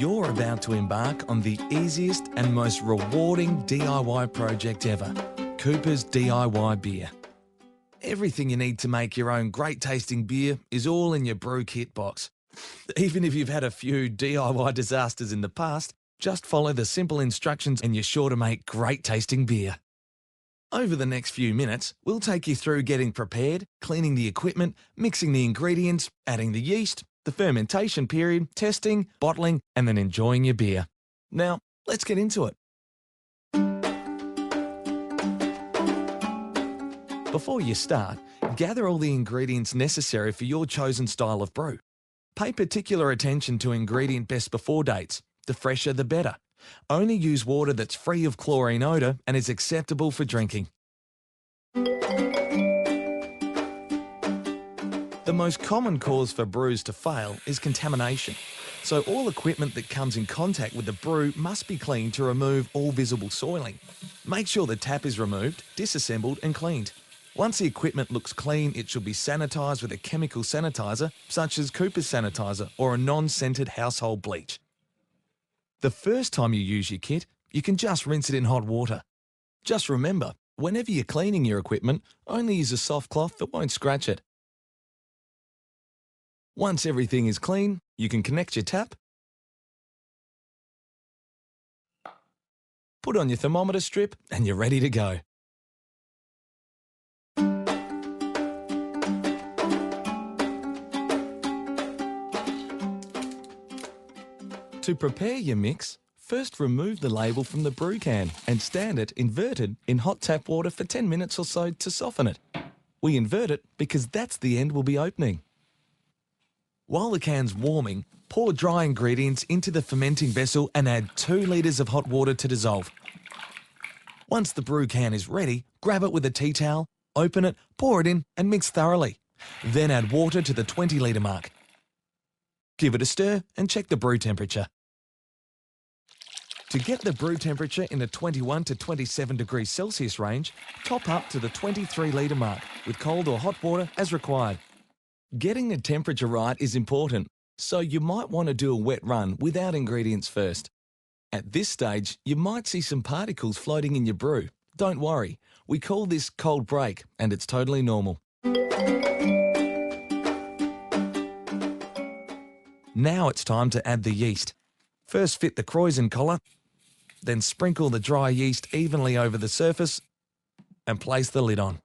You're about to embark on the easiest and most rewarding DIY project ever, Cooper's DIY Beer. Everything you need to make your own great tasting beer is all in your brew kit box. Even if you've had a few DIY disasters in the past, just follow the simple instructions and you're sure to make great tasting beer. Over the next few minutes, we'll take you through getting prepared, cleaning the equipment, mixing the ingredients, adding the yeast, the fermentation period, testing, bottling, and then enjoying your beer. Now, let's get into it. Before you start, gather all the ingredients necessary for your chosen style of brew. Pay particular attention to ingredient best before dates. The fresher, the better. Only use water that's free of chlorine odour and is acceptable for drinking. The most common cause for brews to fail is contamination. So all equipment that comes in contact with the brew must be cleaned to remove all visible soiling. Make sure the tap is removed, disassembled and cleaned. Once the equipment looks clean, it should be sanitised with a chemical sanitizer such as Cooper's Sanitizer or a non-scented household bleach. The first time you use your kit, you can just rinse it in hot water. Just remember, whenever you're cleaning your equipment, only use a soft cloth that won't scratch it. Once everything is clean, you can connect your tap, put on your thermometer strip, and you're ready to go. To prepare your mix, first remove the label from the brew can and stand it inverted in hot tap water for 10 minutes or so to soften it. We invert it because that's the end we'll be opening. While the can's warming, pour dry ingredients into the fermenting vessel and add 2 litres of hot water to dissolve. Once the brew can is ready, grab it with a tea towel, open it, pour it in and mix thoroughly. Then add water to the 20-litre mark. Give it a stir and check the brew temperature. To get the brew temperature in the 21 to 27 degrees Celsius range, top up to the 23-litre mark with cold or hot water as required. Getting the temperature right is important, so you might want to do a wet run without ingredients first. At this stage, you might see some particles floating in your brew. Don't worry, we call this cold break and it's totally normal. Now it's time to add the yeast. First fit the Croissant collar, then sprinkle the dry yeast evenly over the surface and place the lid on.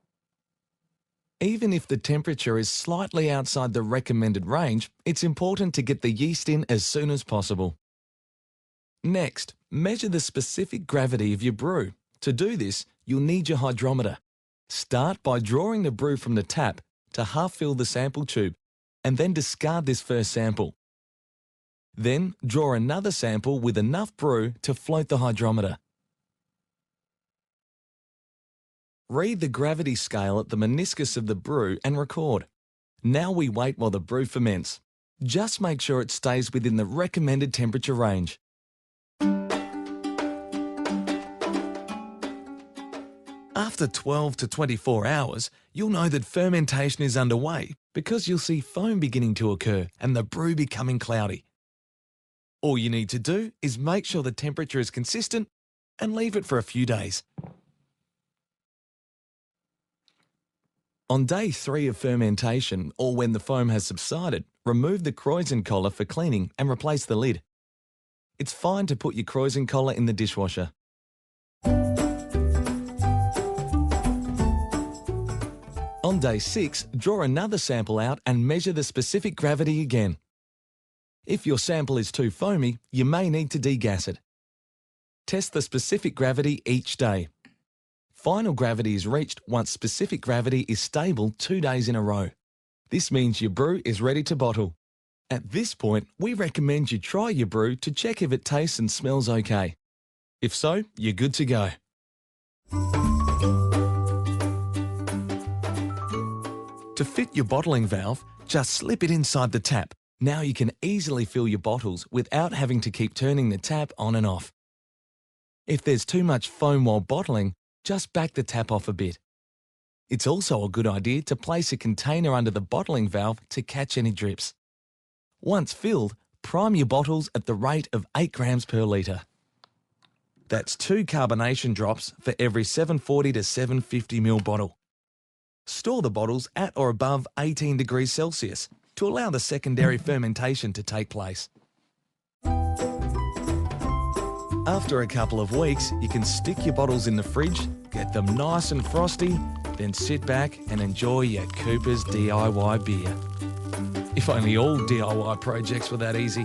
Even if the temperature is slightly outside the recommended range, it's important to get the yeast in as soon as possible. Next, measure the specific gravity of your brew. To do this, you'll need your hydrometer. Start by drawing the brew from the tap to half fill the sample tube and then discard this first sample. Then draw another sample with enough brew to float the hydrometer. Read the gravity scale at the meniscus of the brew and record. Now we wait while the brew ferments. Just make sure it stays within the recommended temperature range. After 12 to 24 hours, you'll know that fermentation is underway because you'll see foam beginning to occur and the brew becoming cloudy. All you need to do is make sure the temperature is consistent and leave it for a few days. On day 3 of fermentation, or when the foam has subsided, remove the Croissant collar for cleaning and replace the lid. It's fine to put your Croissant collar in the dishwasher. On day 6, draw another sample out and measure the specific gravity again. If your sample is too foamy, you may need to degas it. Test the specific gravity each day. Final gravity is reached once specific gravity is stable 2 days in a row. This means your brew is ready to bottle. At this point, we recommend you try your brew to check if it tastes and smells okay. If so, you're good to go. To fit your bottling valve, just slip it inside the tap. Now you can easily fill your bottles without having to keep turning the tap on and off. If there's too much foam while bottling, just back the tap off a bit. It's also a good idea to place a container under the bottling valve to catch any drips. Once filled, Prime your bottles at the rate of 8 grams per litre. That's 2 carbonation drops for every 740 to 750 ml bottle. Store the bottles at or above 18 degrees Celsius to allow the secondary fermentation to take place. After a couple of weeks, you can stick your bottles in the fridge, get them nice and frosty, then sit back and enjoy your Cooper's DIY beer. If only all DIY projects were that easy.